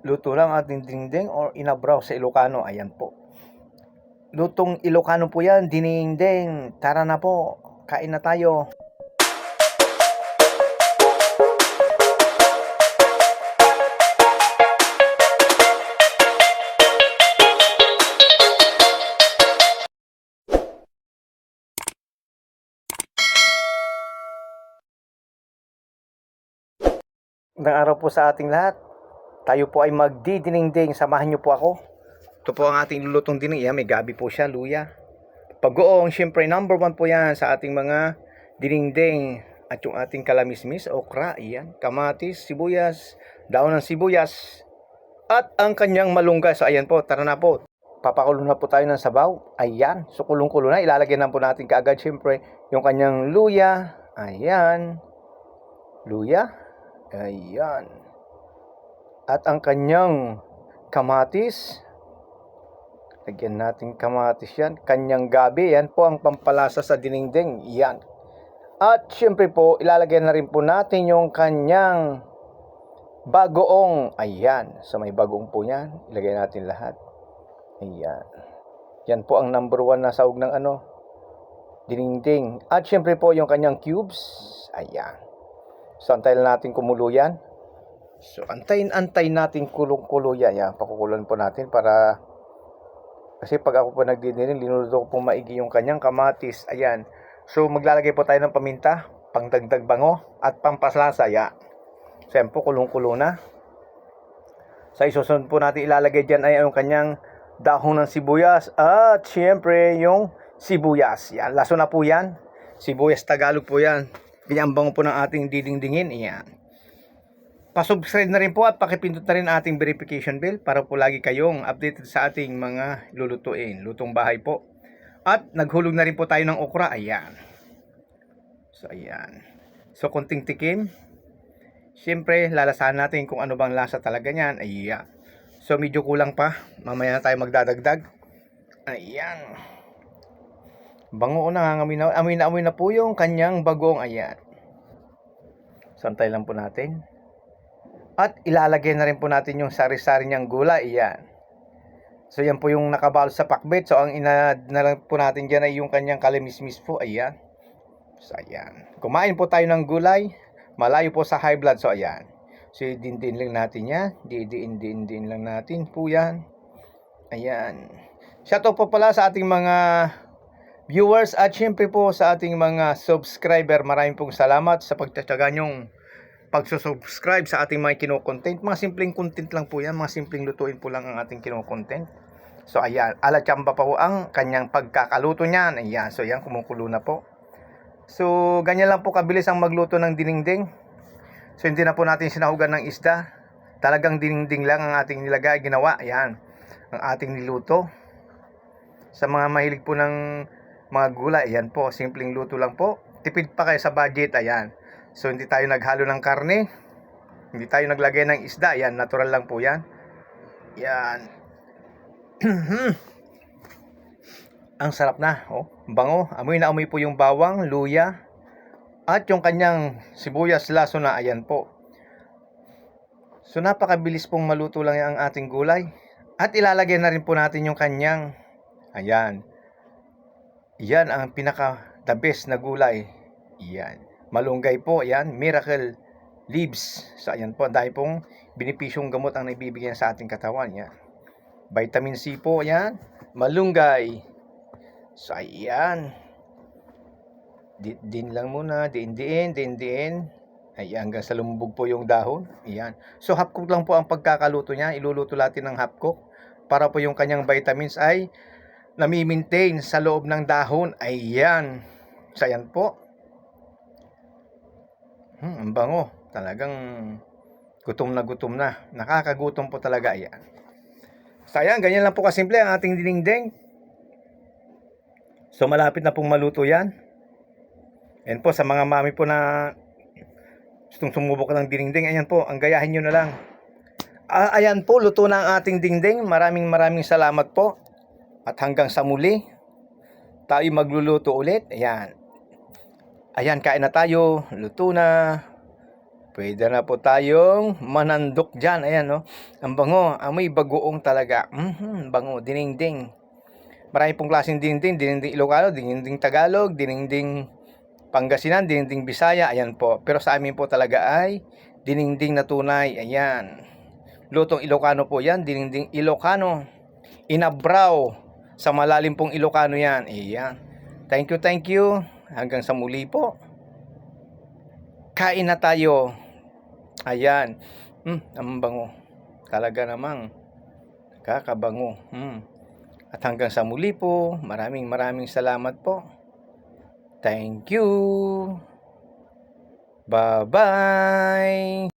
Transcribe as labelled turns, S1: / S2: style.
S1: Luto lang ating dingding or inabraw sa Ilocano. Ayan po. Lutong Ilocano po yan, dinengdeng. Tara na po, kain na tayo. Magandang araw po sa ating lahat. Tayo po ay magdidinengdeng. Samahan niyo po ako. Ito po ang ating lulutong dining. Yan, may gabi po siya, luya. Pag-goong, syempre number 1 po yan sa ating mga dinengdeng. At yung ating kalamismis, okra, yan, kamatis, sibuyas, daon ng sibuyas, at ang kanyang malunggay. So ayan po, tara na po. Papakulo na po tayo ng sabaw. Ayan, so kulong-kulo na. Ilalagyan na po natin kaagad syempre yung kanyang luya. Ayan, luya. Ayan. At ang kanyang kamatis. Lagyan natin kamatis yan. Kanyang gabi. Yan po ang pampalasa sa dinengdeng. Yan. At syempre po, ilalagyan na rin po natin yung kanyang bagoong. Ayan. So may bagoong po yan. Ilagay natin lahat. Ayan. Yan po ang number 1 na sahog ng dinengdeng. At syempre po yung kanyang cubes. Ayan. So antayin natin kumulo yan. So antayin natin kulong-kulo yan. Yan. Pakukulan po natin para... Kasi pag ako po nagdidinig, linuluto ko po maigi yung kanyang kamatis. Ayan. So maglalagay po tayo ng paminta, pangdagdag bango, at pampaslasa. Ayan. So yan po, kulong-kulo na. Sa isusunod po natin ilalagay dyan ay yung kanyang dahon ng sibuyas. At syempre yung sibuyas. Yan. Laso na po yan. Sibuyas Tagalog po yan. Pinambango po ng ating didingdingin. Ayan. Pasubscribe na rin po at pakipindot na rin ating verification bell para po lagi kayong updated sa ating mga lulutuin. Lutong bahay po. At naghulog na rin po tayo ng okra. Ayan. So ayan. So konting tikim. Siyempre lalasahan natin kung ano bang lasa talaga niyan. Ayan. So medyo kulang pa. Mamaya na tayo magdadagdag. Ayan. Bango na. Amoy na po yung kanyang bagong. Ayan. Santay lang po natin. At ilalagay na rin po natin yung sari-sari niyang gulay. Ayan. So yan po yung nakabalo sa pakbet. So ang ina na lang po natin dyan ay yung kanyang kalamismis po. Ayan. So ayan. Kumain po tayo ng gulay. Malayo po sa high blood. So ayan. So din lang natin yan. Din lang natin po yan. Ayan. Shoutout po pala sa ating mga viewers at syempre po sa ating mga subscriber. Maraming pong salamat sa pagtatyaga nyong pagsusubscribe sa ating mga kino-content. Mga simpleng content lang po yan. Mga simpleng lutuin po lang ang ating kino-content. So ayan, ala-chamba pa po ang kanyang pagkakaluto niyan. Ayan, so yan, kumukulo na po. So ganyan lang po kabilis ang magluto ng dinengdeng. So hindi na po natin sinahugan ng isda. Talagang dinengdeng lang ang ating nilagay, ginawa. Ayan, ang ating niluto. Sa mga mahilig po ng mga gulay, ayan po, simpleng luto lang po. Tipid pa kayo sa budget, ayan. So hindi tayo naghalo ng karne, hindi tayo naglagay ng isda. Yan, natural lang po yan. Yan. Ang sarap na. Oh, bango. Amoy na amoy po yung bawang, luya, at yung kanyang sibuyas laso na. Ayan po. So napakabilis pong maluto lang ang ating gulay. At ilalagay na rin po natin yung kanyang, ayan. Yan ang pinaka the best na gulay. Yan. Malunggay po, yan, miracle leaves. So ayan po, dahil pong benepisyong gamot ang naibibigyan sa ating katawan. Yan. Vitamin C po, yan, malunggay. So ayan. Din lang muna, din. Ayan, hanggang sa lumubog po yung dahon. Ayan. So half cook lang po ang pagkakaluto niya. Iluluto natin ng half cook para po yung kanyang vitamins ay nami-maintain sa loob ng dahon. Ayan. So ayan po. Ang bango. Talagang gutom na. Nakakagutom po talaga. Ayan. So ayan, ganyan lang po kasimple ang ating dinengdeng. So malapit na pong maluto yan. Ayan po, sa mga mami po na gustong sumubok ng dinengdeng, ayan po, ang gayahin nyo na lang. Ayan po, luto na ang ating dingding. Maraming salamat po. At hanggang sa muli, tayo magluluto ulit. Ayan. Ayan, kain na tayo. Luto na. Pwede na po tayong manandok dyan. Ayan, no? Ang bango. Amoy bagoong talaga. Bango. Dinengdeng. Marami pong klaseng dinengdeng. Dinengdeng Ilocano, dinengdeng Tagalog, dinengdeng Pangasinan, dinengdeng Bisaya. Ayan po. Pero sa amin po talaga ay dinengdeng na tunay. Ayan. Lutong Ilocano po yan. Dinengdeng Ilocano. Inabraw. Sa malalim pong Ilocano yan. Ayan. Thank you, thank you. Hanggang sa muli po. Kain na tayo. Ayan. Ang bango. Talaga namang kakabango. At hanggang sa muli po. Maraming salamat po. Thank you. Bye-bye.